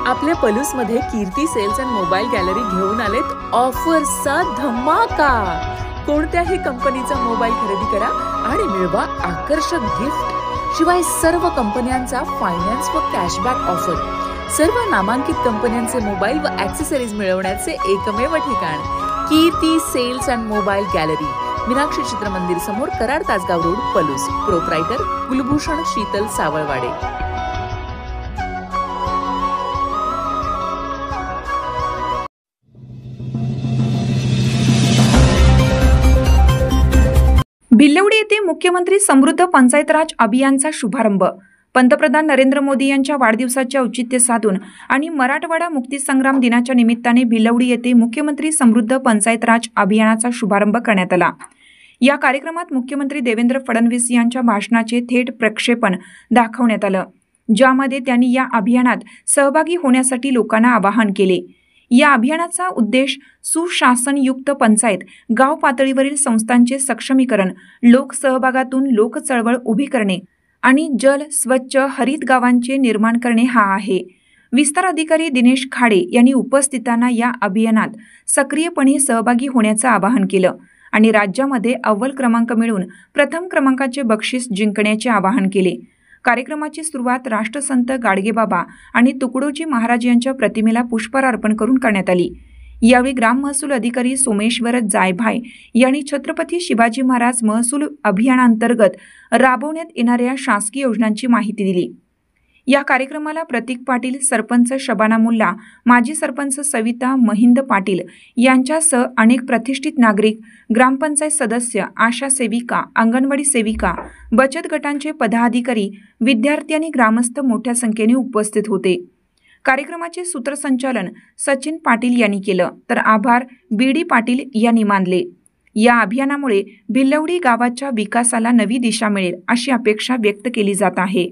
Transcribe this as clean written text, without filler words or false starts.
आपल्या पलूसमध्ये कीर्ती sales and mobile gallery घेऊन आलेत ऑफर्सचा धमाका। कोणत्याही कंपनीचा मोबाईल खरेदी करा आणि मिळवा आकर्षक गिफ्ट। शिवाय सर्व कंपन्यांचा फायनान्स व कॅशबॅक ऑफर। सर्व नामांकित कंपन्यांचे मोबाईल व ॲक्सेसरीज मिळवण्याचे एकमेव ठिकाण Kirti sales and mobile gallery, Meenakshi Chitramandir समोर, कराड तासगाव रोड, पलूस। प्रोप्रायटर कुलभूषण शीतल सावळवाडे। भिलवडी येथे मुख्यमंत्री समृद्ध पंचायत राज अभियानचा शुभारंभ। पंतप्रधान नरेंद्र मोदी यांच्या वाढदिवसाचे औचित्य साधून आणि मराठवाडा मुक्तीसंग्राम दिनाच्या निमित्ताने भिलवडी येथे मुख्यमंत्री समृद्ध पंचायत राज अभियानाचा शुभारंभ करण्यात आला। या कार्यक्रमात मुख्यमंत्री देवेंद्र फडणवीस यांच्या भाषणाचे थेट प्रक्षेपण दाखवण्यात आलं, ज्यामध्ये त्यांनी या अभियानात सहभागी होण्यासाठी लोकांना आवाहन केले। या अभियानाचा उद्देश सुशासनयुक्त पंचायत, गाव पातळीवरील संस्थांचे सक्षमीकरण, लोकसहभागातून लोकचळवळ उभी करणे आणि जल, स्वच्छ, हरित गावांचे निर्माण करणे हा आहे। विस्तार अधिकारी दिनेश खाडे यांनी उपस्थितांना या अभियानात सक्रियपणे सहभागी होण्याचं आवाहन केलं आणि राज्यामध्ये अव्वल क्रमांक मिळवून प्रथम क्रमांकाचे बक्षीस जिंकण्याचे आवाहन केले। कार्यक्रमाची सुरुवात राष्ट्रसंत गाडगेबाबा आणि तुकडोजी महाराज यांच्या प्रतिमेला पुष्पहार अर्पण करून करण्यात आली। यावेळी ग्राम महसूल अधिकारी सोमेश्वर जायभाय यांनी छत्रपती शिवाजी महाराज महसूल अभियानांतर्गत राबवण्यात येणाऱ्या शासकीय योजनांची माहिती दिली। या कार्यक्रमाला प्रतीक पाटील, सरपंच शबाना मुल्ला, माजी सरपंच सविता महिंद पाटील यांच्यासह अनेक प्रतिष्ठित नागरिक, ग्रामपंचायत सदस्य, आशा सेविका, अंगणवाडी सेविका, बचत गटांचे पदाधिकारी, विद्यार्थी आणि ग्रामस्थ मोठ्या संख्येने उपस्थित होते। कार्यक्रमाचे सूत्रसंचालन सचिन पाटील यांनी केलं, तर आभार बीडी पाटील यांनी मानले। या अभियानामुळे भिलवडी गावाच्या विकासाला नवी दिशा मिळेल अशी अपेक्षा व्यक्त केली जात आहे।